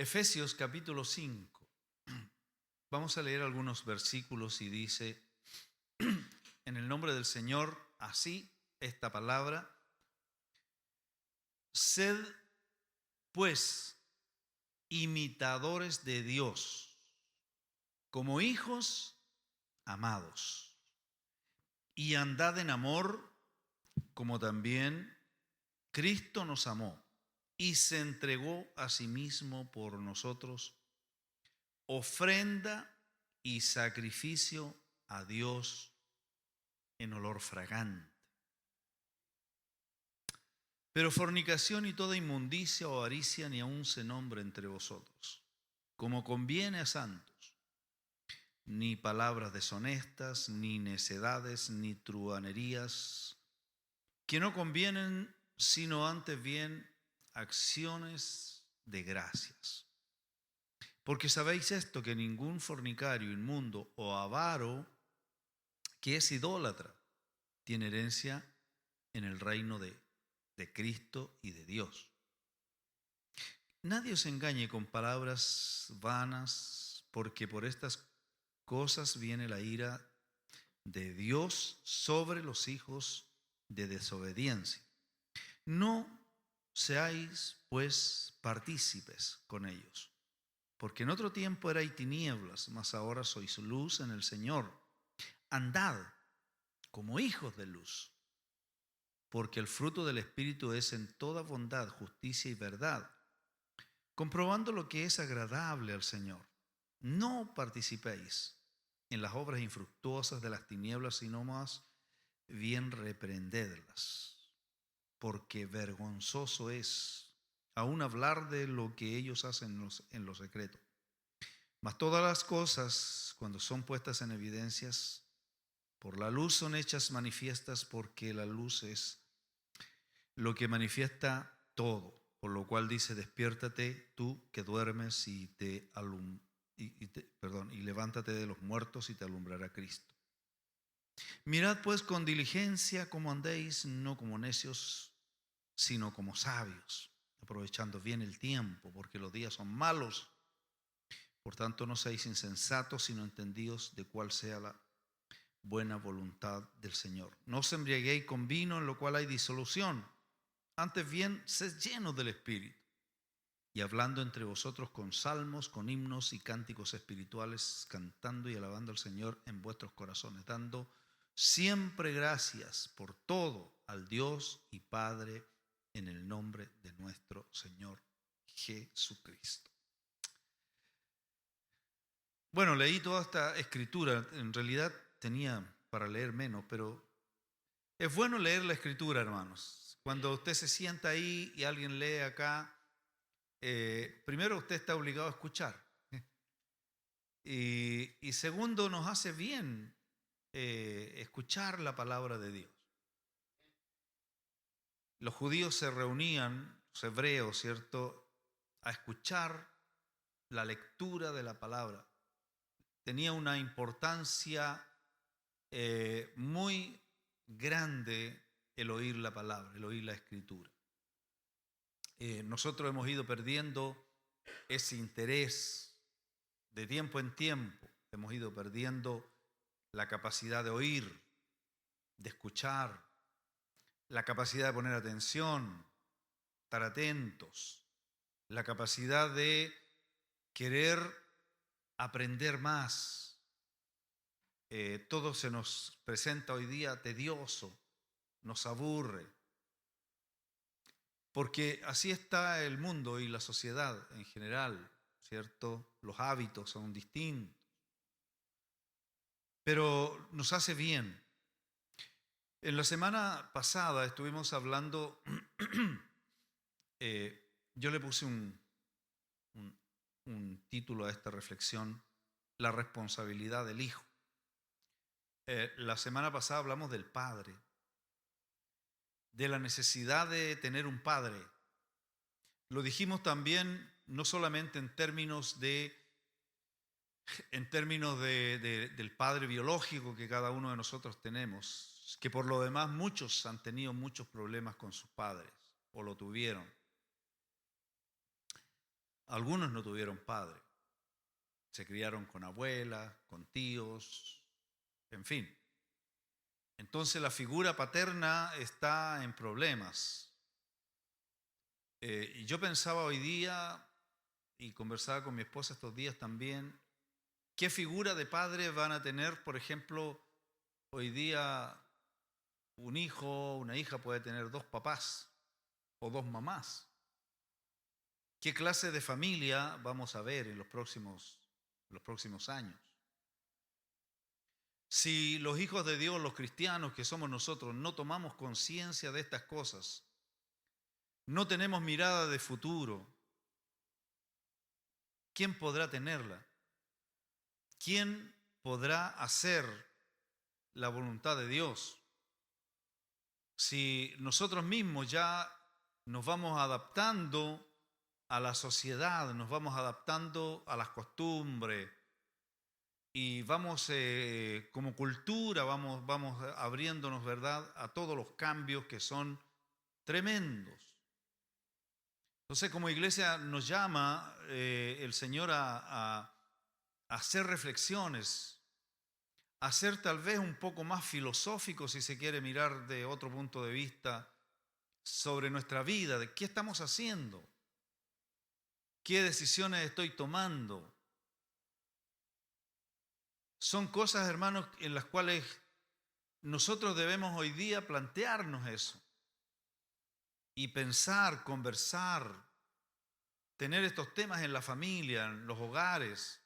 Efesios capítulo 5. Vamos a leer algunos versículos y dice, en el nombre del Señor, así esta palabra, sed pues imitadores de Dios, como hijos amados, y andad en amor, como también Cristo nos amó y se entregó a sí mismo por nosotros, ofrenda y sacrificio a Dios en olor fragante. Pero fornicación y toda inmundicia o avaricia ni aun se nombre entre vosotros, como conviene a santos, ni palabras deshonestas, ni necedades, ni truhanerías, que no convienen, sino antes bien acciones de gracias. Porque sabéis esto, que ningún fornicario, inmundo o avaro, que es idólatra, tiene herencia en el reino de Cristo y de Dios. Nadie os engañe con palabras vanas, porque por estas cosas viene la ira de Dios sobre los hijos de desobediencia. No seáis, pues, partícipes con ellos, porque en otro tiempo erais tinieblas, mas ahora sois luz en el Señor. Andad como hijos de luz, porque el fruto del Espíritu es en toda bondad, justicia y verdad, comprobando lo que es agradable al Señor. No participéis en las obras infructuosas de las tinieblas, sino más bien reprendedlas, porque vergonzoso es aún hablar de lo que ellos hacen en lo secreto. Mas todas las cosas, cuando son puestas en evidencias, por la luz son hechas manifiestas, porque la luz es lo que manifiesta todo. Por lo cual dice, despiértate tú que duermes y levántate de los muertos y te alumbrará Cristo. Mirad pues con diligencia cómo andéis, no como necios, sino como sabios, aprovechando bien el tiempo, porque los días son malos. Por tanto, no seáis insensatos, sino entendidos de cuál sea la buena voluntad del Señor. No os embriaguéis con vino, en lo cual hay disolución. Antes bien, sed llenos del Espíritu, y hablando entre vosotros con salmos, con himnos y cánticos espirituales, cantando y alabando al Señor en vuestros corazones, dando siempre gracias por todo al Dios y Padre en el nombre de nuestro Señor Jesucristo. Bueno, leí toda esta escritura. En realidad tenía para leer menos, pero es bueno leer la escritura, hermanos. Cuando usted se sienta ahí y alguien lee acá, primero usted está obligado a escuchar. Y segundo, nos hace bien escuchar la palabra de Dios. Los judíos se reunían, los hebreos, ¿cierto?, a escuchar la lectura de la palabra. Tenía una importancia muy grande el oír la palabra, el oír la escritura. Nosotros hemos ido perdiendo ese interés de tiempo en tiempo. Hemos ido perdiendo la capacidad de oír, de escuchar, la capacidad de poner atención, estar atentos, la capacidad de querer aprender más. Todo se nos presenta hoy día tedioso, nos aburre, porque así está el mundo y la sociedad en general, ¿cierto? Los hábitos son distintos, pero nos hace bien. En la semana pasada estuvimos hablando, yo le puse un título a esta reflexión, la responsabilidad del hijo. La semana pasada hablamos del padre, de la necesidad de tener un padre. Lo dijimos también no solamente en términos del padre biológico que cada uno de nosotros tenemos, que por lo demás muchos han tenido muchos problemas con sus padres o lo tuvieron. Algunos no tuvieron padre. Se criaron con abuelas, con tíos, en fin. Entonces la figura paterna está en problemas. Y yo pensaba hoy día, y conversaba con mi esposa estos días también, ¿qué figura de padre van a tener, por ejemplo, hoy día un hijo, una hija puede tener dos papás o dos mamás? ¿Qué clase de familia vamos a ver en los próximos años? Si los hijos de Dios, los cristianos que somos nosotros, no tomamos conciencia de estas cosas, no tenemos mirada de futuro, ¿quién podrá tenerla? ¿Quién podrá hacer la voluntad de Dios? Si nosotros mismos ya nos vamos adaptando a la sociedad, nos vamos adaptando a las costumbres y vamos como cultura, vamos abriéndonos, ¿verdad?, a todos los cambios que son tremendos. Entonces, como iglesia nos llama el Señor a hacer reflexiones, a ser tal vez un poco más filosófico, si se quiere mirar de otro punto de vista, sobre nuestra vida, de qué estamos haciendo, qué decisiones estoy tomando. Son cosas, hermanos, en las cuales nosotros debemos hoy día plantearnos eso y pensar, conversar, tener estos temas en la familia, en los hogares,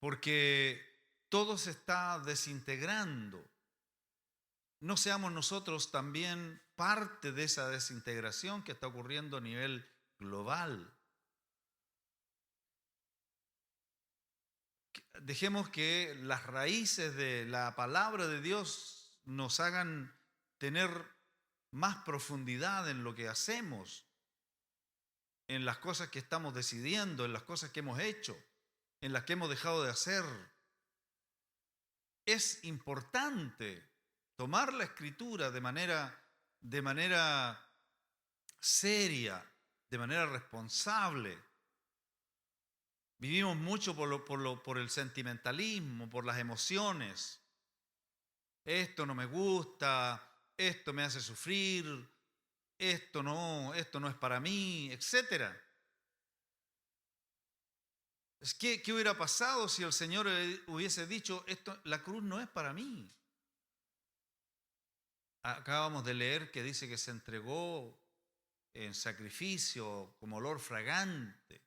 porque todo se está desintegrando. No seamos nosotros también parte de esa desintegración que está ocurriendo a nivel global. Dejemos que las raíces de la palabra de Dios nos hagan tener más profundidad en lo que hacemos, en las cosas que estamos decidiendo, en las cosas que hemos hecho, en las que hemos dejado de hacer. Es importante tomar la Escritura de manera seria, de manera responsable. Vivimos mucho por el sentimentalismo, por las emociones. Esto no me gusta, esto me hace sufrir, esto no es para mí, etc. ¿Qué hubiera pasado si el Señor hubiese dicho, la cruz no es para mí? Acabamos de leer que dice que se entregó en sacrificio como olor fragante.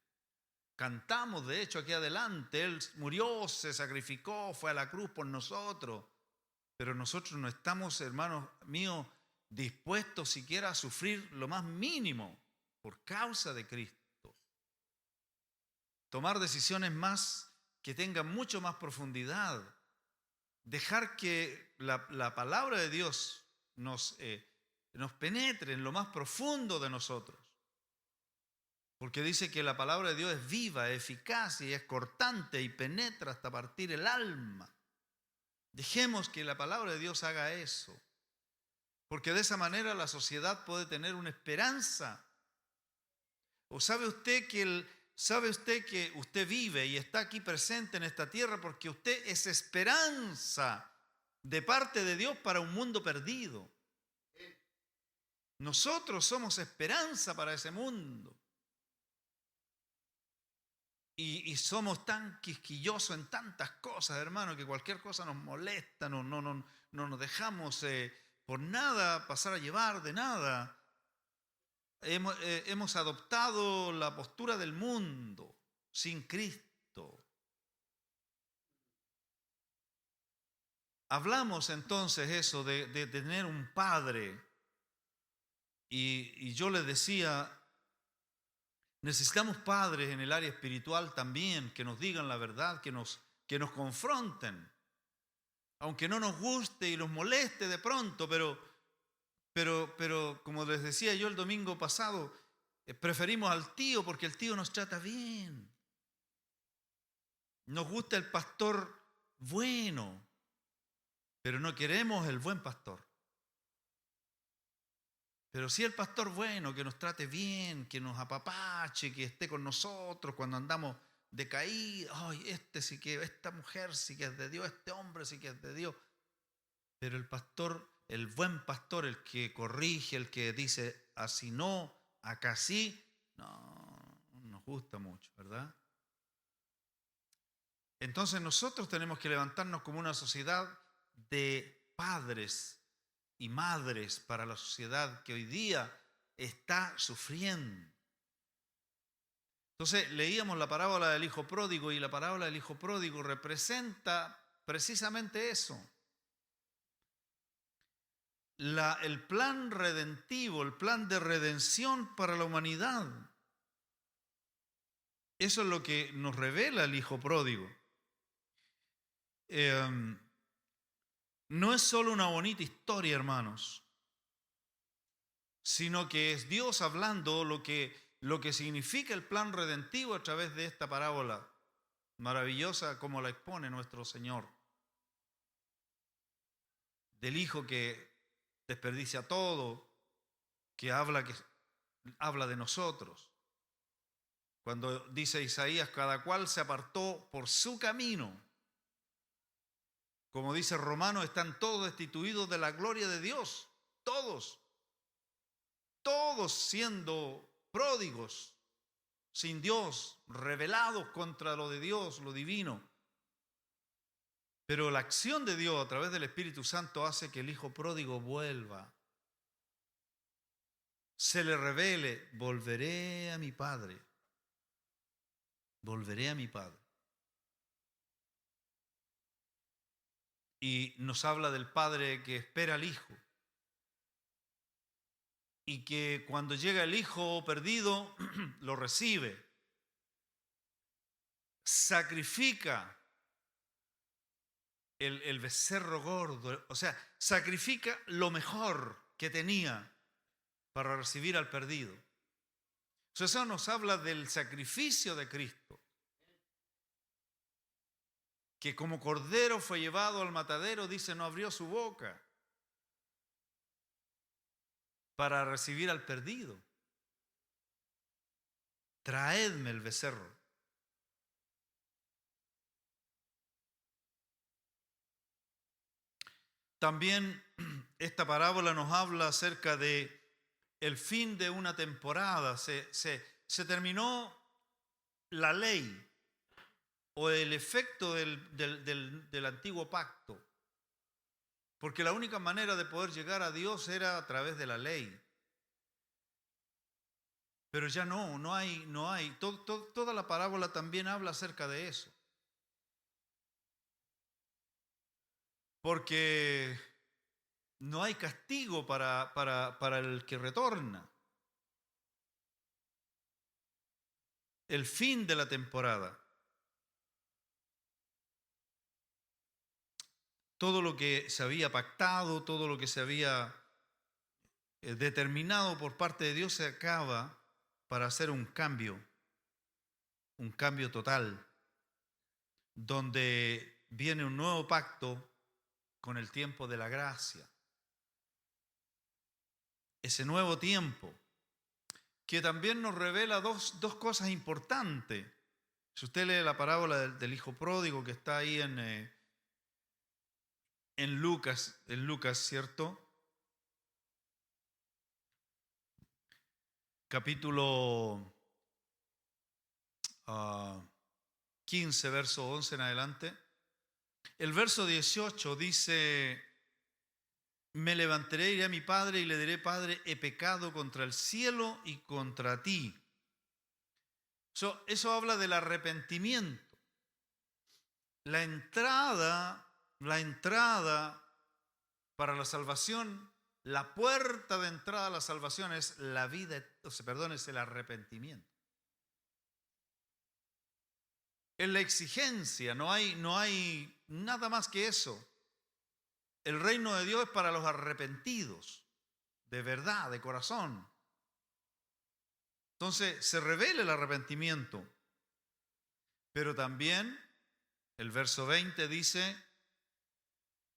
Cantamos, de hecho, aquí adelante, Él murió, se sacrificó, fue a la cruz por nosotros. Pero nosotros no estamos, hermanos míos, dispuestos siquiera a sufrir lo más mínimo por causa de Cristo. Tomar decisiones más que tengan mucho más profundidad. Dejar que la palabra de Dios nos penetre en lo más profundo de nosotros. Porque dice que la palabra de Dios es viva, es eficaz y es cortante y penetra hasta partir el alma. Dejemos que la palabra de Dios haga eso. Porque de esa manera la sociedad puede tener una esperanza. ¿O sabe usted que usted vive y está aquí presente en esta tierra porque usted es esperanza de parte de Dios para un mundo perdido? Nosotros somos esperanza para ese mundo. Y somos tan quisquillosos en tantas cosas, hermano, que cualquier cosa nos molesta, no nos dejamos por nada pasar a llevar de nada. Hemos adoptado la postura del mundo sin Cristo. Hablamos entonces eso de tener un padre. Y yo les decía, necesitamos padres en el área espiritual también que nos digan la verdad, que nos confronten. Aunque no nos guste y nos moleste de pronto, pero como les decía yo el domingo pasado, preferimos al tío porque el tío nos trata bien. Nos gusta el pastor bueno, pero no queremos el buen pastor. Pero si el pastor bueno, que nos trate bien, que nos apapache, que esté con nosotros cuando andamos decaídos, ay, este sí que, esta mujer sí que es de Dios, este hombre sí que es de Dios. Pero el pastor, el buen pastor, el que corrige, el que dice así no, acá sí, no nos gusta mucho, ¿verdad? Entonces nosotros tenemos que levantarnos como una sociedad de padres y madres para la sociedad que hoy día está sufriendo. Entonces leíamos la parábola del hijo pródigo y la parábola del hijo pródigo representa precisamente eso. El plan redentivo, el plan de redención para la humanidad. Eso es lo que nos revela el hijo pródigo. No es solo una bonita historia, hermanos, sino que es Dios hablando lo que significa el plan redentivo a través de esta parábola maravillosa como la expone nuestro Señor. Del hijo que desperdicia todo, que habla de nosotros. Cuando dice Isaías, cada cual se apartó por su camino. Como dice Romano, están todos destituidos de la gloria de Dios. Todos siendo pródigos, sin Dios, rebelados contra lo de Dios, lo divino. Pero la acción de Dios a través del Espíritu Santo hace que el hijo pródigo vuelva. Se le revele, volveré a mi padre. Volveré a mi padre. Y nos habla del padre que espera al hijo. Y que cuando llega el hijo perdido, lo recibe. Sacrifica el becerro gordo, o sea, sacrifica lo mejor que tenía para recibir al perdido. Eso nos habla del sacrificio de Cristo, que como cordero fue llevado al matadero, dice, no abrió su boca para recibir al perdido. Traedme el becerro. También esta parábola nos habla acerca de el fin de una temporada. Se terminó la ley o el efecto del antiguo pacto. Porque la única manera de poder llegar a Dios era a través de la ley. Pero ya no hay. Toda la parábola también habla acerca de eso. Porque no hay castigo para el que retorna. El fin de la temporada. Todo lo que se había pactado, todo lo que se había determinado por parte de Dios se acaba para hacer un cambio total, donde viene un nuevo pacto con el tiempo de la gracia. Ese nuevo tiempo que también nos revela dos cosas importantes. Si usted lee la parábola del hijo pródigo que está ahí en Lucas, ¿cierto? Capítulo 15, verso 11 en adelante. El verso 18 dice, me levantaré, iré a mi padre y le diré, Padre, he pecado contra el cielo y contra ti. Eso habla del arrepentimiento. La entrada para la salvación, la puerta de entrada a la salvación es la vida, es el arrepentimiento. Es la exigencia, no hay nada más que eso. El reino de Dios es para los arrepentidos, de verdad, de corazón. Entonces se revela el arrepentimiento. Pero también el verso 20 dice,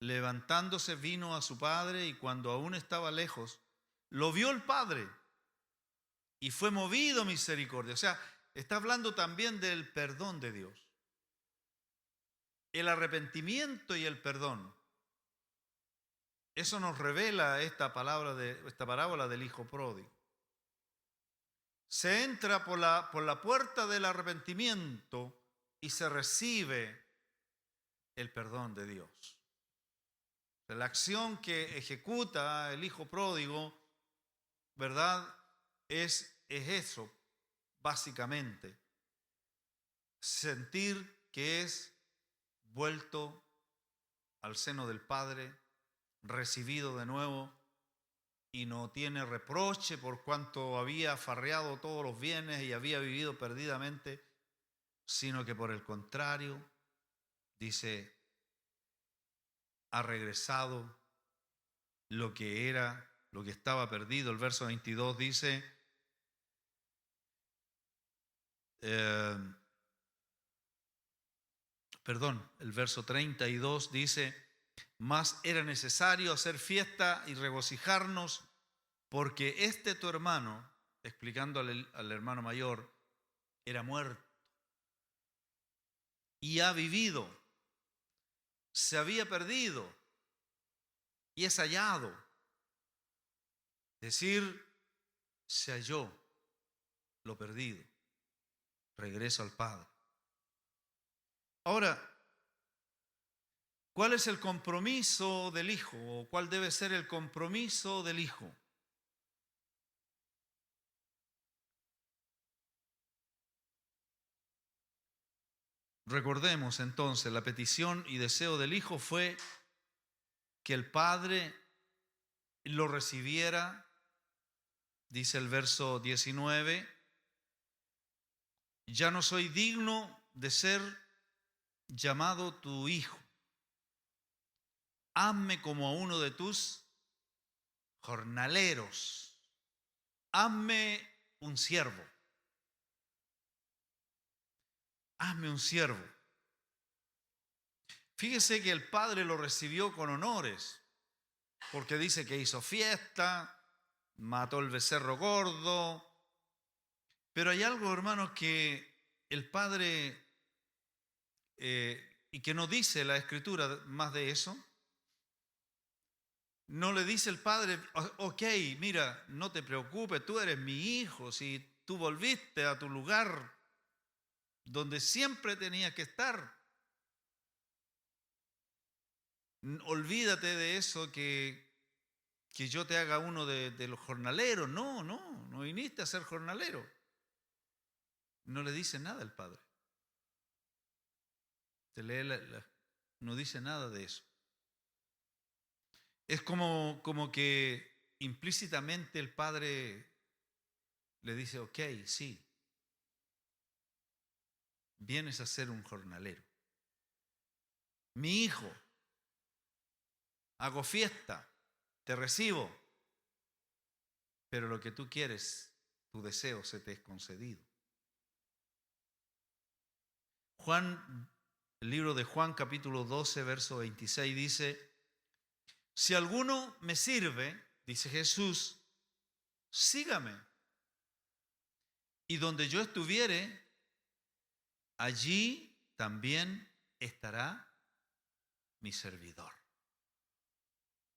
levantándose vino a su padre y cuando aún estaba lejos, lo vio el Padre y fue movido a misericordia. O sea, está hablando también del perdón de Dios. El arrepentimiento y el perdón. Eso nos revela esta parábola del hijo pródigo. Se entra por la puerta del arrepentimiento y se recibe el perdón de Dios. La acción que ejecuta el hijo pródigo, ¿verdad? Es eso, básicamente. Sentir que es vuelto al seno del Padre, recibido de nuevo, y no tiene reproche por cuanto había farreado todos los bienes y había vivido perdidamente, sino que por el contrario, dice, ha regresado lo que era, lo que estaba perdido. El verso 22 dice, el verso 32 dice, mas era necesario hacer fiesta y regocijarnos, porque este tu hermano, explicando al hermano mayor, era muerto y ha vivido, se había perdido y es hallado. Es decir, se halló lo perdido. Regreso al Padre. Ahora, ¿cuál es el compromiso del Hijo? ¿O cuál debe ser el compromiso del Hijo? Recordemos entonces, la petición y deseo del Hijo fue que el Padre lo recibiera, dice el verso 19, ya no soy digno de ser llamado tu hijo. Hazme como a uno de tus jornaleros. Hazme un siervo. Hazme un siervo. Fíjese que el Padre lo recibió con honores, porque dice que hizo fiesta, mató el becerro gordo. Pero hay algo, hermanos, que el Padre, y que no dice la Escritura más de eso. No le dice el Padre, ok, mira, no te preocupes, tú eres mi hijo, si tú volviste a tu lugar donde siempre tenías que estar. Olvídate de eso que yo te haga uno de los jornaleros. No viniste a ser jornalero. No le dice nada el Padre. Te lee no dice nada de eso. Es como que implícitamente el Padre le dice, ok, sí, vienes a ser un jornalero. Mi hijo, hago fiesta, te recibo, pero lo que tú quieres, tu deseo se te es concedido. El libro de Juan capítulo 12, verso 26 dice, si alguno me sirve, dice Jesús, sígame. Y donde yo estuviere, allí también estará mi servidor,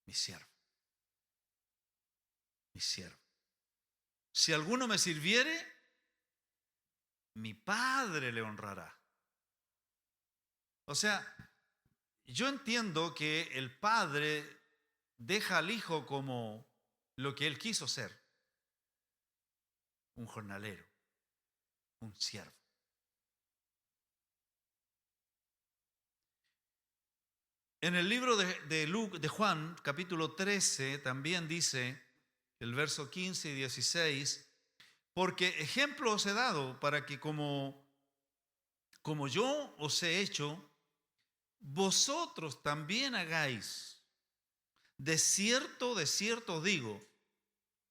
mi siervo, mi siervo. Si alguno me sirviere, mi Padre le honrará. O sea, yo entiendo que el Padre deja al Hijo como lo que Él quiso ser, un jornalero, un siervo. En el libro de Juan, capítulo 13, también dice, el verso 15 y 16, porque ejemplo os he dado para que como yo os he hecho, vosotros también hagáis. De cierto os digo,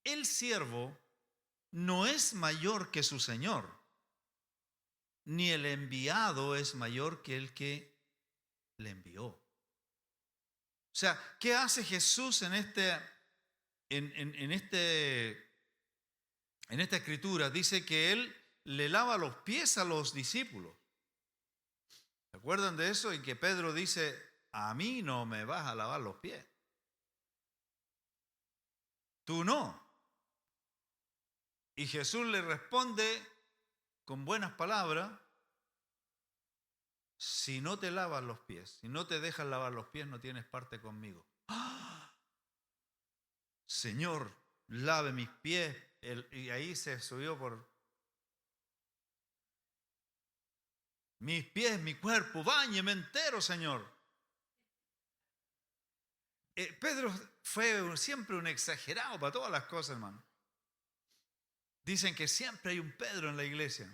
el siervo no es mayor que su señor, ni el enviado es mayor que el que le envió. O sea, ¿qué hace Jesús en en esta escritura dice que Él le lava los pies a los discípulos. ¿Se acuerdan de eso? Y que Pedro dice, a mí no me vas a lavar los pies. Tú no. Y Jesús le responde con buenas palabras, si no te lavas los pies, si no te dejas lavar los pies, no tienes parte conmigo. ¡Ah! Señor, lave mis pies. Y ahí se subió por mis pies, mi cuerpo, báñeme entero, Señor. Pedro fue siempre un exagerado para todas las cosas, hermano. Dicen que siempre hay un Pedro en la iglesia.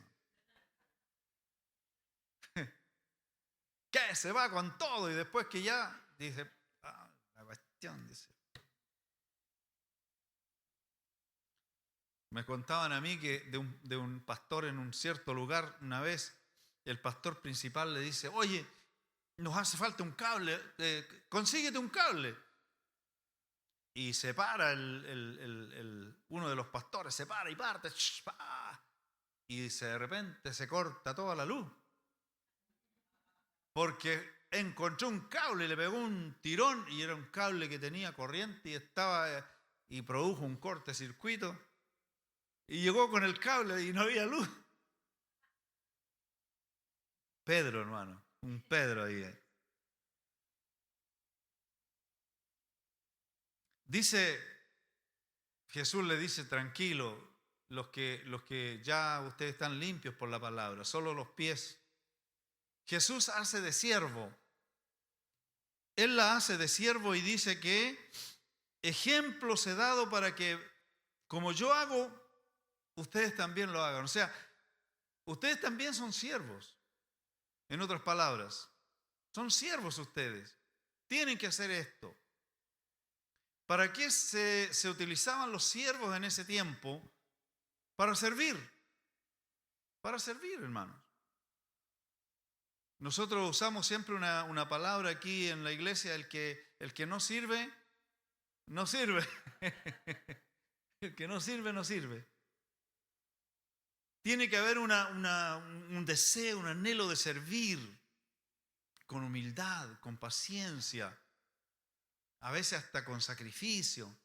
Que se va con todo y después que ya dice, la cuestión, dice. Me contaban a mí que de un pastor en un cierto lugar, una vez el pastor principal le dice, oye, nos hace falta un cable, consíguete un cable. Y se para uno de los pastores, se para y parte, y de repente se corta toda la luz. Porque encontró un cable y le pegó un tirón y era un cable que tenía corriente y produjo un cortocircuito. Y llegó con el cable y no había luz. Pedro, hermano, un Pedro ahí. Jesús le dice, tranquilo, los que ya ustedes están limpios por la palabra, solo los pies. Jesús hace de siervo. Él la hace de siervo y dice que ejemplos he dado para que, como yo hago, ustedes también lo hagan. O sea, ustedes también son siervos. En otras palabras, son siervos ustedes. Tienen que hacer esto. ¿Para qué se utilizaban los siervos en ese tiempo? Para servir. Para servir, hermanos. Nosotros usamos siempre una palabra aquí en la iglesia, el que no sirve, no sirve. El que no sirve, no sirve. Tiene que haber un deseo, un anhelo de servir con humildad, con paciencia, a veces hasta con sacrificio.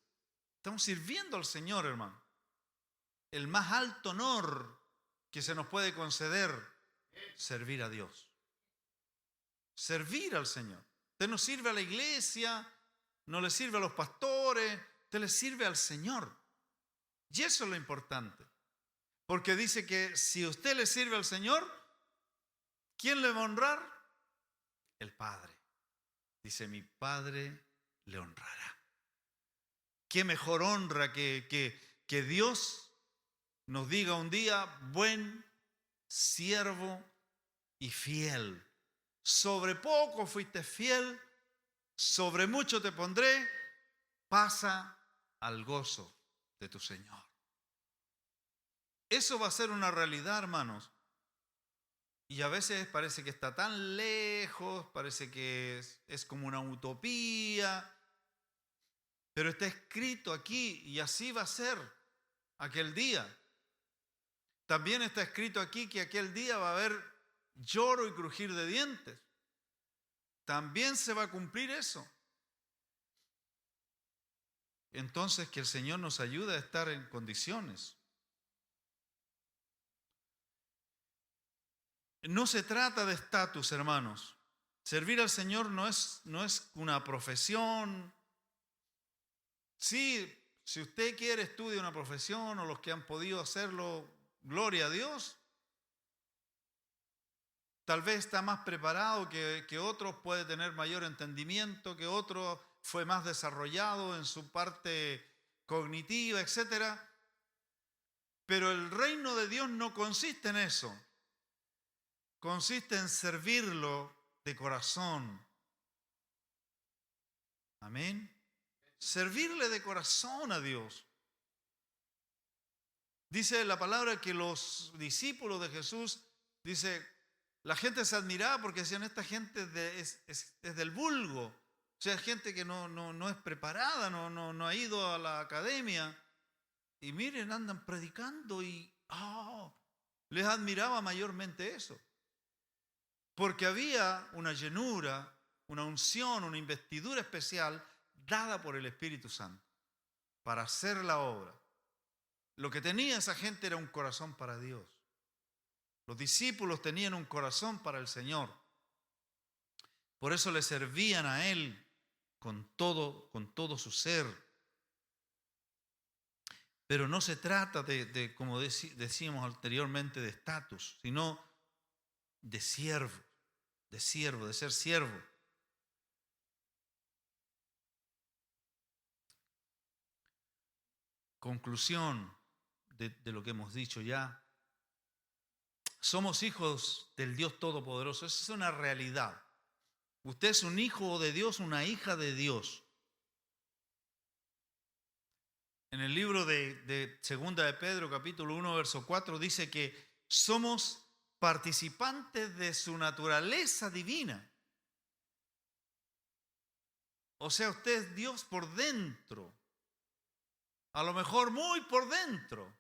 Estamos sirviendo al Señor, hermano. El más alto honor que se nos puede conceder, servir a Dios. Servir al Señor. Usted no sirve a la iglesia, no le sirve a los pastores, usted le sirve al Señor. Y eso es lo importante. Porque dice que si usted le sirve al Señor, ¿quién le va a honrar? El Padre. Dice, mi Padre le honrará. ¿Qué mejor honra que Dios nos diga un día, buen siervo y fiel? Sobre poco fuiste fiel, sobre mucho te pondré, pasa al gozo de tu Señor. Eso va a ser una realidad, hermanos. Y a veces parece que está tan lejos, parece que es como una utopía, pero está escrito aquí y así va a ser aquel día. También está escrito aquí que aquel día va a haber lloro y crujir de dientes. También se va a cumplir eso. Entonces que el Señor nos ayude a estar en condiciones. No se trata de estatus, hermanos. Servir al Señor no es una profesión. Sí, si usted quiere, estudie una profesión, o los que han podido hacerlo, gloria a Dios. Tal vez está más preparado que otros, puede tener mayor entendimiento, que otro fue más desarrollado en su parte cognitiva, etc. Pero el reino de Dios no consiste en eso. Consiste en servirlo de corazón. Amén. Servirle de corazón a Dios. Dice la palabra que los discípulos de Jesús, dice, la gente se admiraba porque decían, esta gente es del vulgo, O sea, gente que no es preparada, no ha ido a la academia. Y miren, andan predicando y les admiraba mayormente eso. Porque había una llenura, una unción, una investidura especial dada por el Espíritu Santo para hacer la obra. Lo que tenía esa gente era un corazón para Dios. Los discípulos tenían un corazón para el Señor. Por eso le servían a Él con todo su ser. Pero no se trata como decíamos anteriormente, de estatus, sino de siervo, de ser siervo. Conclusión de lo que hemos dicho ya. Somos hijos del Dios Todopoderoso. Esa es una realidad. Usted es un hijo de Dios, una hija de Dios. En el libro de Segunda de Pedro, capítulo 1, verso 4, dice que somos participantes de su naturaleza divina. O sea, usted es Dios por dentro. A lo mejor muy por dentro.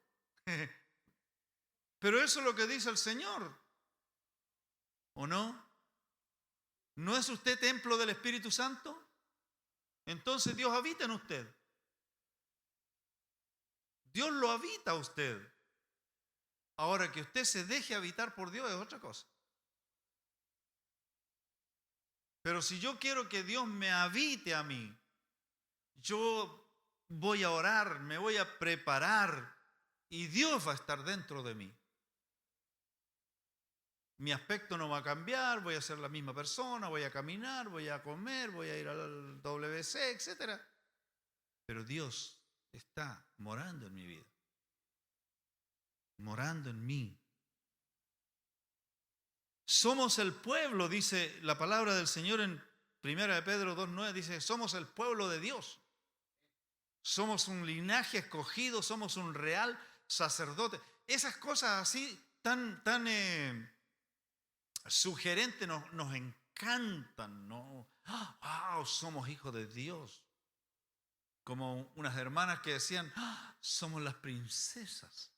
Pero eso es lo que dice el Señor. ¿O no? ¿No es usted templo del Espíritu Santo? Entonces Dios habita en usted. Dios lo habita a usted. Ahora, que usted se deje habitar por Dios es otra cosa. Pero si yo quiero que Dios me habite a mí, yo voy a orar, me voy a preparar y Dios va a estar dentro de mí. Mi aspecto no va a cambiar, voy a ser la misma persona, voy a caminar, voy a comer, voy a ir al WC, etc. Pero Dios está morando en mi vida, morando en mí. Somos el pueblo, dice la palabra del Señor en 1 de Pedro 2:9, dice, somos el pueblo de Dios. Somos un linaje escogido, somos un real sacerdote. Esas cosas así tan sugerentes nos encantan, ¿no? Somos hijos de Dios. Como unas hermanas que decían, somos las princesas.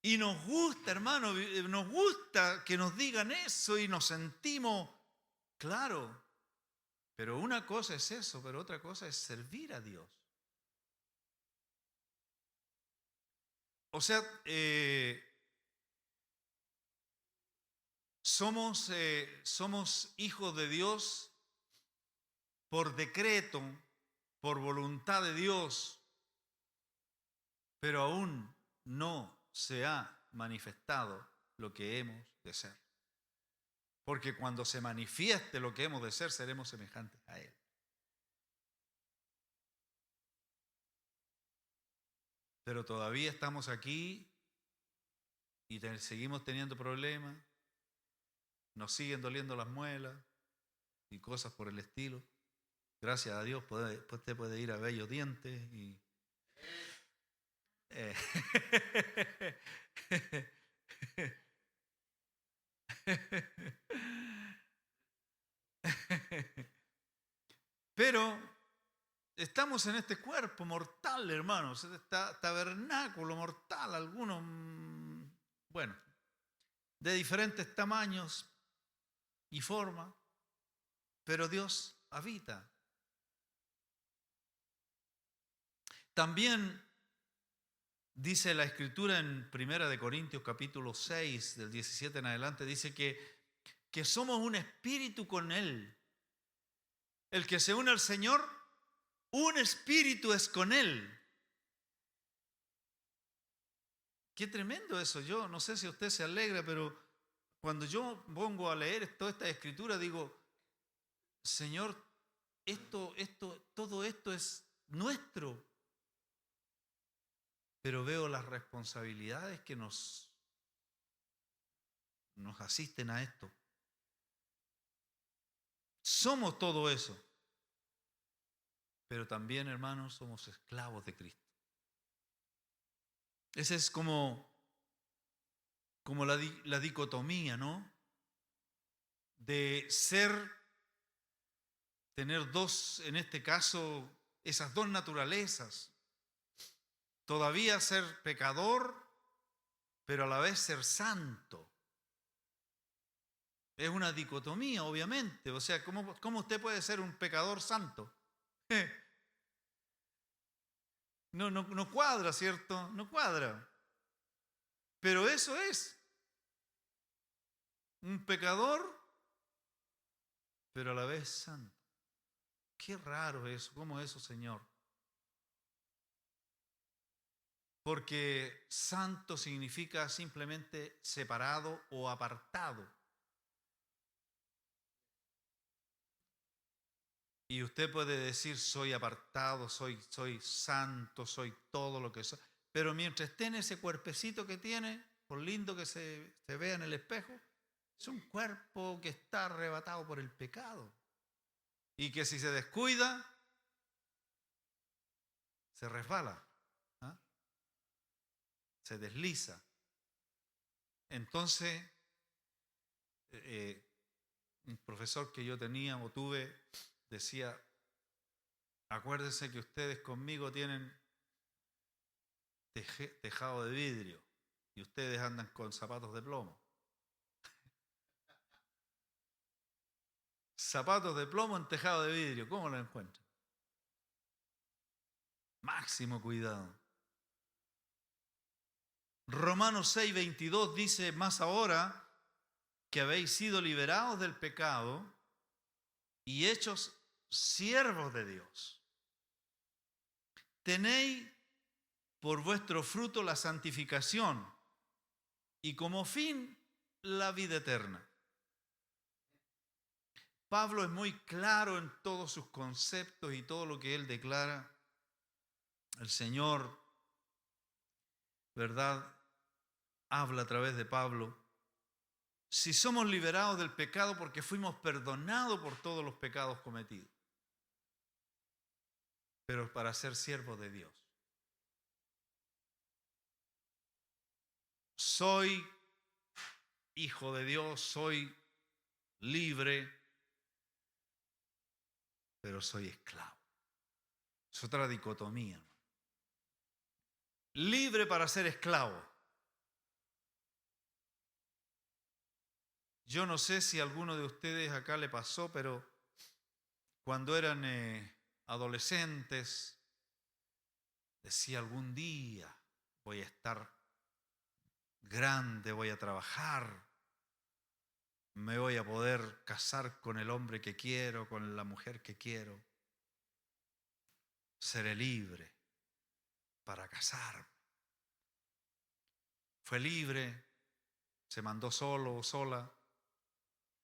Y nos gusta, hermano, nos gusta que nos digan eso y nos sentimos, claro. Pero una cosa es eso, pero otra cosa es servir a Dios. O sea, somos hijos de Dios por decreto, por voluntad de Dios, pero aún no se ha manifestado lo que hemos de ser. Porque cuando se manifieste lo que hemos de ser, seremos semejantes a Él. Pero todavía estamos aquí y seguimos teniendo problemas, nos siguen doliendo las muelas y cosas por el estilo. Gracias a Dios usted puede ir a Bellos Dientes y pero estamos en este cuerpo mortal, hermanos, este tabernáculo mortal, algunos, bueno, de diferentes tamaños y formas, pero Dios habita. También dice la Escritura en 1 Corintios capítulo 6, del 17 en adelante, dice que somos un espíritu con Él. El que se une al Señor, un espíritu es con Él. Qué tremendo eso. Yo no sé si usted se alegra, pero cuando yo pongo a leer toda esta Escritura, digo, Señor, todo esto es nuestro. Pero veo las responsabilidades que nos asisten a esto. Somos todo eso. Pero también, hermanos, somos esclavos de Cristo. Esa es como la dicotomía, ¿no? de tener dos, en este caso, esas dos naturalezas. Todavía ser pecador, pero a la vez ser santo. Es una dicotomía, obviamente. O sea, ¿cómo usted puede ser un pecador santo? No cuadra, ¿cierto? No cuadra. Pero eso es. Un pecador, pero a la vez santo. Qué raro eso. ¿Cómo es eso, Señor? Porque santo significa simplemente separado o apartado. Y usted puede decir, soy apartado, soy santo, soy todo lo que soy. Pero mientras esté en ese cuerpecito que tiene, por lindo que se vea en el espejo, es un cuerpo que está arrebatado por el pecado. Y que si se descuida, se resbala, ¿ah? Se desliza. Entonces, un profesor que yo tenía o tuve decía, acuérdense que ustedes conmigo tienen tejado de vidrio y ustedes andan con zapatos de plomo. Zapatos de plomo en tejado de vidrio, ¿cómo lo encuentran? Máximo cuidado. Romanos 6:22 dice, más ahora que habéis sido liberados del pecado y hechos siervos de Dios, tenéis por vuestro fruto la santificación y como fin la vida eterna. Pablo es muy claro en todos sus conceptos y todo lo que él declara. El Señor, ¿verdad?, habla a través de Pablo. Si somos liberados del pecado porque fuimos perdonados por todos los pecados cometidos, pero para ser siervos de Dios. Soy hijo de Dios, soy libre, pero soy esclavo. Es otra dicotomía. Libre para ser esclavo. Yo no sé si a alguno de ustedes acá le pasó, pero cuando eran adolescentes, decía algún día voy a estar grande, voy a trabajar, me voy a poder casar con el hombre que quiero, con la mujer que quiero. Seré libre para casarme. Fue libre, se mandó solo o sola,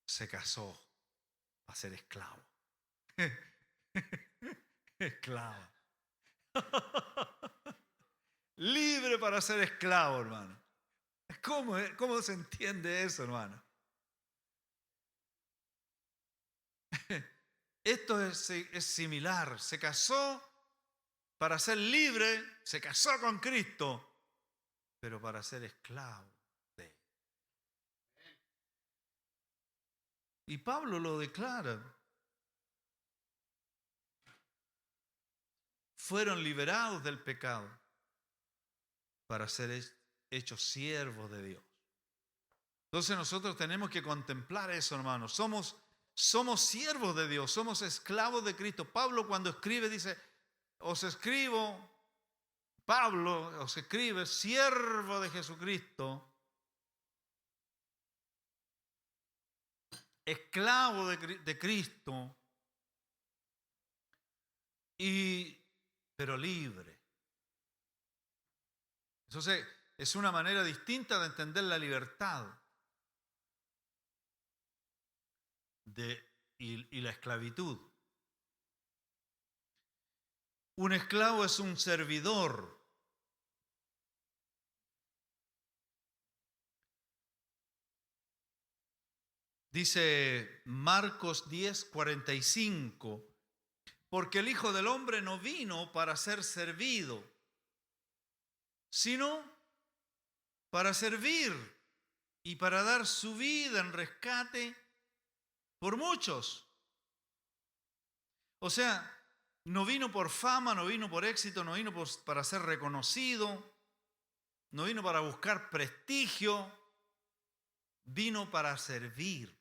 se casó a ser esclavo. Esclava. Libre para ser esclavo, hermano. ¿Cómo se entiende eso, hermano? Esto es similar. Se casó para ser libre, se casó con Cristo, pero para ser esclavo de Él. Y Pablo lo declara. Fueron liberados del pecado para ser hechos siervos de Dios. Entonces nosotros tenemos que contemplar eso, hermanos. Somos siervos de Dios, somos esclavos de Cristo. Pablo cuando escribe dice, Pablo os escribe, siervo de Jesucristo, esclavo de Cristo, pero libre. Entonces, es una manera distinta de entender la libertad y la esclavitud. Un esclavo es un servidor. Dice Marcos 10:45, porque el Hijo del Hombre no vino para ser servido, sino para servir y para dar su vida en rescate por muchos. O sea, no vino por fama, no vino por éxito, no vino para ser reconocido, no vino para buscar prestigio, vino para servir.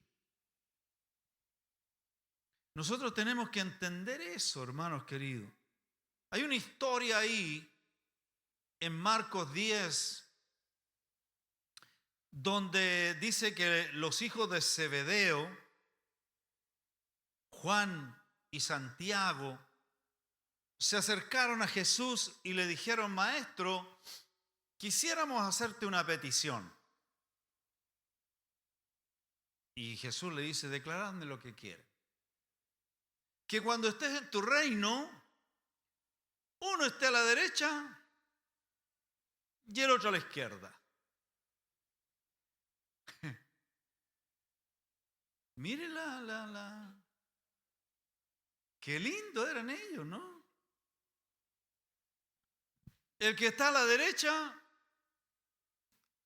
Nosotros tenemos que entender eso, hermanos queridos. Hay una historia ahí en Marcos 10, donde dice que los hijos de Zebedeo, Juan y Santiago, se acercaron a Jesús y le dijeron: Maestro, quisiéramos hacerte una petición. Y Jesús le dice: declaradme lo que quiere. Que cuando estés en tu reino, uno esté a la derecha y el otro a la izquierda. Mire qué lindo eran ellos, ¿no? El que está a la derecha,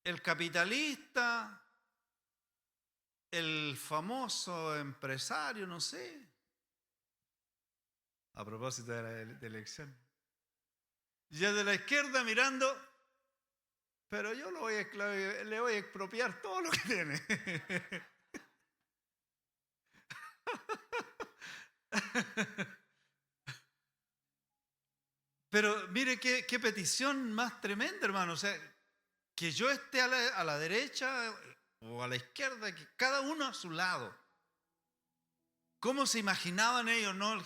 el capitalista, el famoso empresario, no sé. A propósito de la elección. Y el de la izquierda mirando, pero yo le voy a expropiar todo lo que tiene. Pero mire qué petición más tremenda, hermano. O sea, que yo esté a la derecha o a la izquierda, que cada uno a su lado. ¿Cómo se imaginaban ellos, no,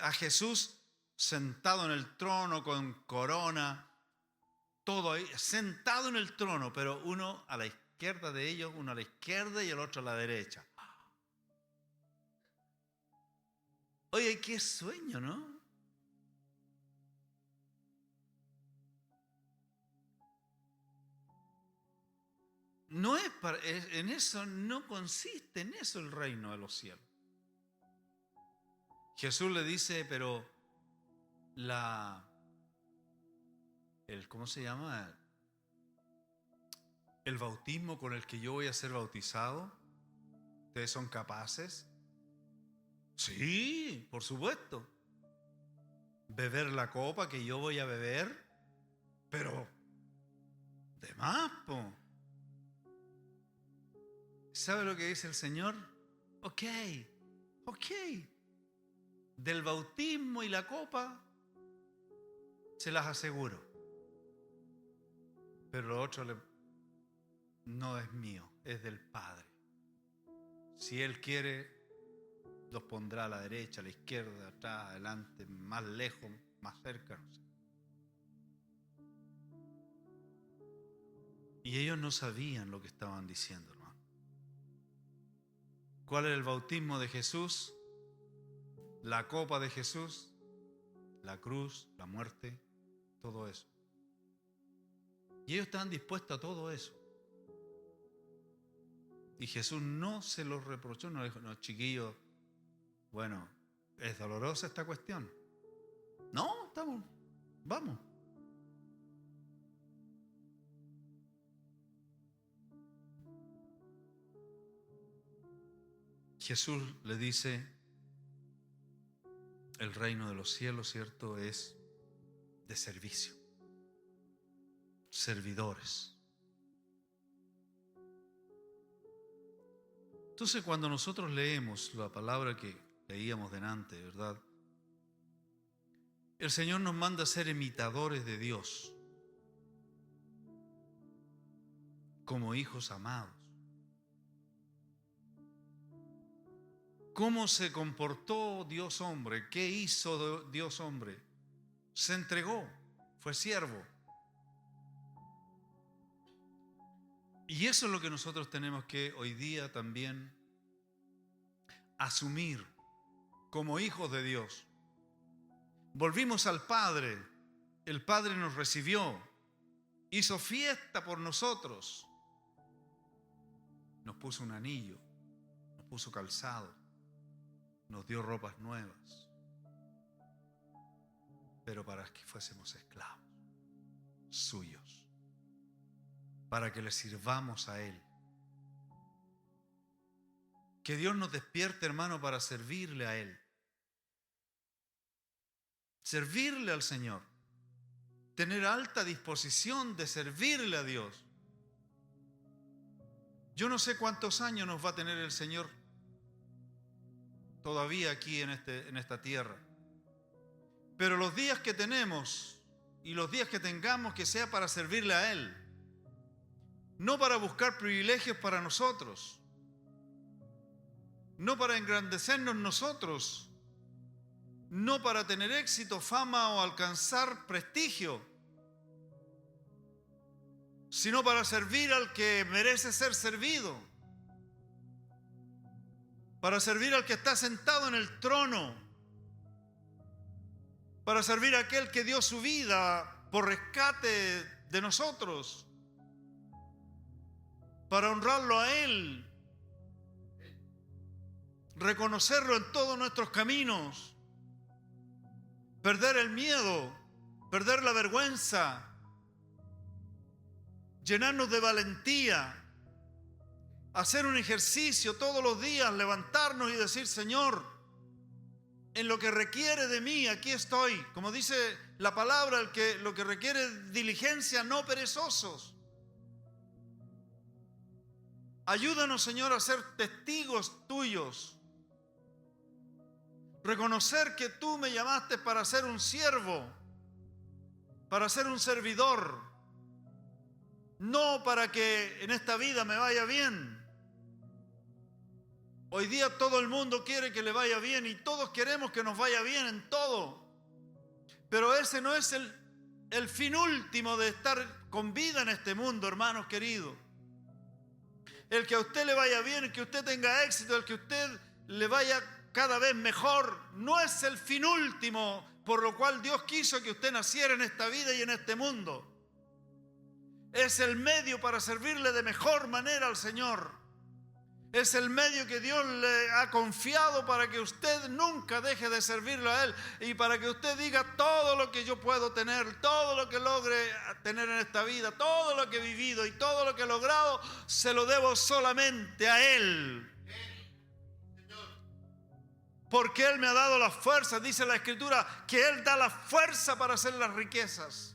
a Jesús sentado en el trono con corona, todo ahí, sentado en el trono, pero uno a la izquierda de ellos, uno a la izquierda y el otro a la derecha? Oye, qué sueño, ¿no? No es en eso, no consiste en eso el reino de los cielos. Jesús le dice, pero ¿cómo se llama? El bautismo con el que yo voy a ser bautizado, ¿ustedes son capaces? Sí, por supuesto. Beber la copa que yo voy a beber, pero de más, po. ¿Sabe lo que dice el Señor? Ok. Del bautismo y la copa, se las aseguro. Pero lo otro no es mío, es del Padre. Si Él quiere, los pondrá a la derecha, a la izquierda, atrás, adelante, más lejos, más cerca, no sé. Y ellos no sabían lo que estaban diciendo, hermano. ¿Cuál era el bautismo de Jesús? La copa de Jesús, la cruz, la muerte, todo eso. Y ellos estaban dispuestos a todo eso. Y Jesús no se los reprochó, no dijo: no, chiquillos, bueno, ¿es dolorosa esta cuestión? No, vamos. Jesús le dice: el reino de los cielos, ¿cierto?, es de servicio. Servidores. Entonces, cuando nosotros leemos la palabra que leíamos delante, ¿verdad? El Señor nos manda a ser imitadores de Dios, como hijos amados. ¿Cómo se comportó Dios hombre? ¿Qué hizo Dios hombre? Se entregó, fue siervo. Y eso es lo que nosotros tenemos que hoy día también asumir como hijos de Dios. Volvimos al Padre, el Padre nos recibió, hizo fiesta por nosotros, nos puso un anillo, nos puso calzado, nos dio ropas nuevas, pero para que fuésemos esclavos suyos, para que le sirvamos a Él. Que Dios nos despierte, hermano, para servirle a Él. Servirle al Señor. Tener alta disposición de servirle a Dios. Yo no sé cuántos años nos va a tener el Señor todavía aquí en esta tierra. Pero los días que tenemos y los días que tengamos, que sea para servirle a Él. No para buscar privilegios para nosotros. No para engrandecernos nosotros. No para tener éxito, fama o alcanzar prestigio, sino para servir al que merece ser servido, para servir al que está sentado en el trono, para servir a aquel que dio su vida por rescate de nosotros, para honrarlo a Él, reconocerlo en todos nuestros caminos, perder el miedo, perder la vergüenza, llenarnos de valentía, hacer un ejercicio todos los días, levantarnos y decir: Señor, en lo que requiere de mí, aquí estoy. Como dice la palabra, lo que requiere diligencia, no perezosos. Ayúdanos, Señor, a ser testigos tuyos. Reconocer que tú me llamaste para ser un siervo, para ser un servidor, no para que en esta vida me vaya bien. Hoy día todo el mundo quiere que le vaya bien y todos queremos que nos vaya bien en todo. Pero ese no es el fin último de estar con vida en este mundo, hermanos queridos. El que a usted le vaya bien, el que usted tenga éxito, el que a usted le vaya cada vez mejor, no es el fin último por lo cual Dios quiso que usted naciera en esta vida y en este mundo. Es el medio para servirle de mejor manera al Señor. Es el medio que Dios le ha confiado para que usted nunca deje de servirle a Él y para que usted diga: todo lo que yo puedo tener, todo lo que logre tener en esta vida, todo lo que he vivido y todo lo que he logrado, se lo debo solamente a Él. Porque Él me ha dado la fuerza, dice la Escritura, que Él da la fuerza para hacer las riquezas.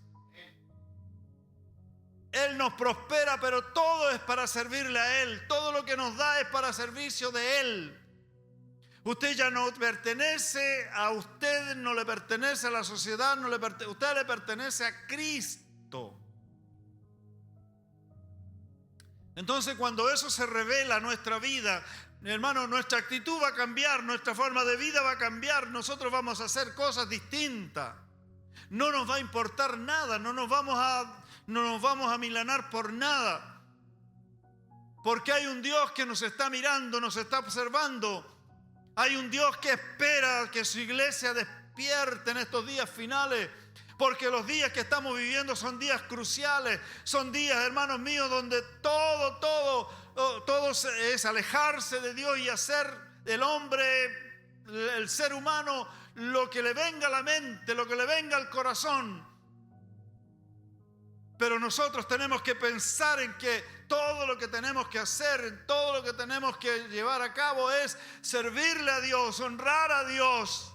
Él nos prospera, pero todo es para servirle a Él. Todo lo que nos da es para servicio de Él. Usted ya no pertenece a usted, no le pertenece a la sociedad, usted le pertenece a Cristo. Entonces, cuando eso se revela en nuestra vida, hermano, nuestra actitud va a cambiar, nuestra forma de vida va a cambiar, nosotros vamos a hacer cosas distintas. No nos va a importar nada, no nos vamos a milanar por nada. Porque hay un Dios que nos está mirando, nos está observando. Hay un Dios que espera que su iglesia despierte en estos días finales. Porque los días que estamos viviendo son días cruciales, son días, hermanos míos, donde todo es alejarse de Dios y hacer del hombre, el ser humano, lo que le venga a la mente, lo que le venga al corazón. Pero nosotros tenemos que pensar en que todo lo que tenemos que hacer, en todo lo que tenemos que llevar a cabo es servirle a Dios, honrar a Dios.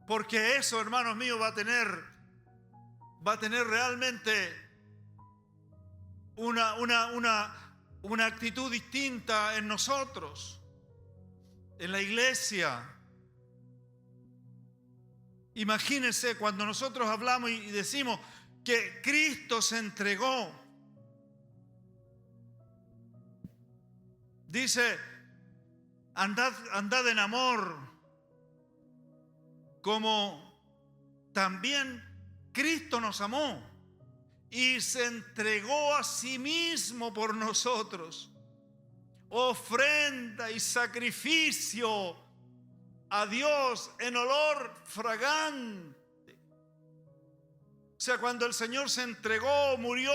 Porque eso, hermanos míos, va a tener realmente una actitud distinta en nosotros, en la iglesia. Imagínense cuando nosotros hablamos y decimos que Cristo se entregó. Dice: andad en amor, como también Cristo nos amó y se entregó a sí mismo por nosotros, ofrenda y sacrificio a Dios en olor fragante. O sea, cuando el Señor se entregó, murió,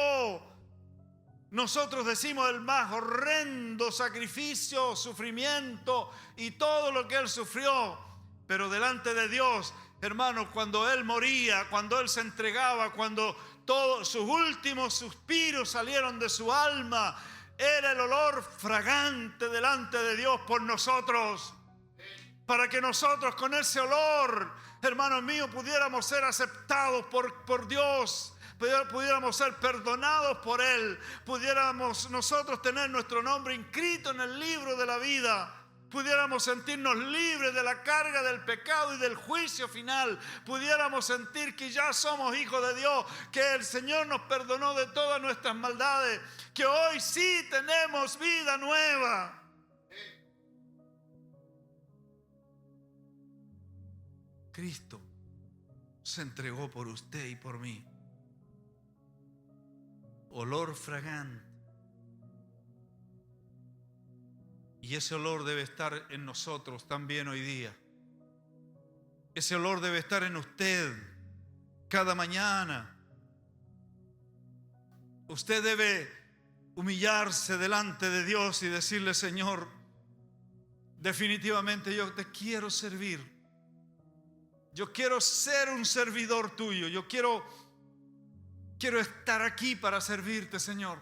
nosotros decimos el más horrendo sacrificio, sufrimiento y todo lo que Él sufrió. Pero delante de Dios hermanos, cuando Él moría, cuando Él se entregaba, cuando todos sus últimos suspiros salieron de su alma, era el olor fragante delante de Dios por nosotros, para que nosotros con ese olor, hermanos míos, pudiéramos ser aceptados por Dios, pudiéramos ser perdonados por Él, pudiéramos nosotros tener nuestro nombre inscrito en el libro de la vida, pudiéramos sentirnos libres de la carga del pecado y del juicio final, pudiéramos sentir que ya somos hijos de Dios, que el Señor nos perdonó de todas nuestras maldades, que hoy sí tenemos vida nueva. Cristo se entregó por usted y por mí. Olor fragante. Y ese olor debe estar en nosotros también hoy día. Ese olor debe estar en usted cada mañana. Usted debe humillarse delante de Dios y decirle: Señor, definitivamente yo te quiero servir. Yo quiero ser un servidor tuyo. Yo quiero estar aquí para servirte, Señor.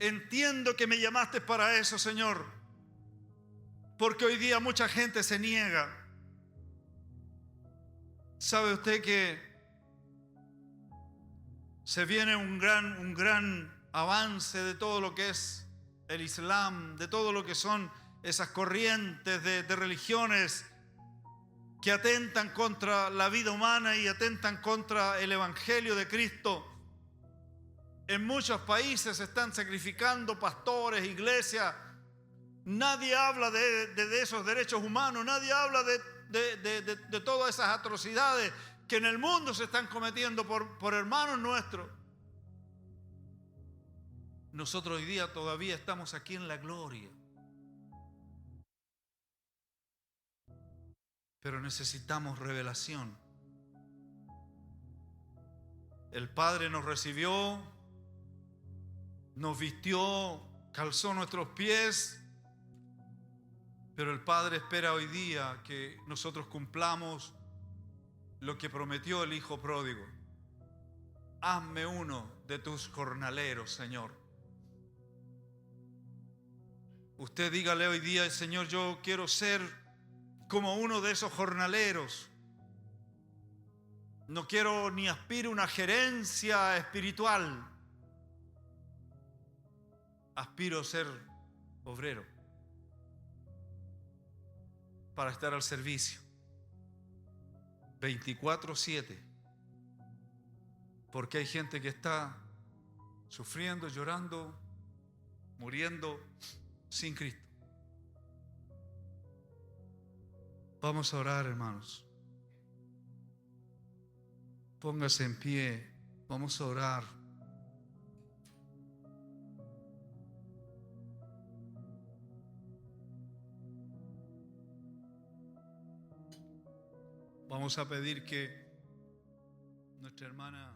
Entiendo que me llamaste para eso, Señor. Porque hoy día mucha gente se niega. ¿Sabe usted que se viene un gran avance de todo lo que es el Islam, de todo lo que son esas corrientes de religiones que atentan contra la vida humana y atentan contra el Evangelio de Cristo? En muchos países se están sacrificando pastores, iglesias. Nadie habla de esos derechos humanos, nadie habla de todas esas atrocidades que en el mundo se están cometiendo por hermanos nuestros. Nosotros hoy día todavía estamos aquí en la gloria. Pero necesitamos revelación. El Padre nos recibió, nos vistió, calzó nuestros pies, pero el Padre espera hoy día que nosotros cumplamos lo que prometió el Hijo pródigo. Hazme uno de tus jornaleros, Señor. Usted dígale hoy día: Señor, yo quiero ser como uno de esos jornaleros. No quiero ni aspiro a una gerencia espiritual. Aspiro a ser obrero para estar al servicio 24/7, porque hay gente que está sufriendo, llorando, muriendo sin Cristo. Vamos a orar, hermanos. Póngase en pie. Vamos a orar. Vamos a pedir que nuestra hermana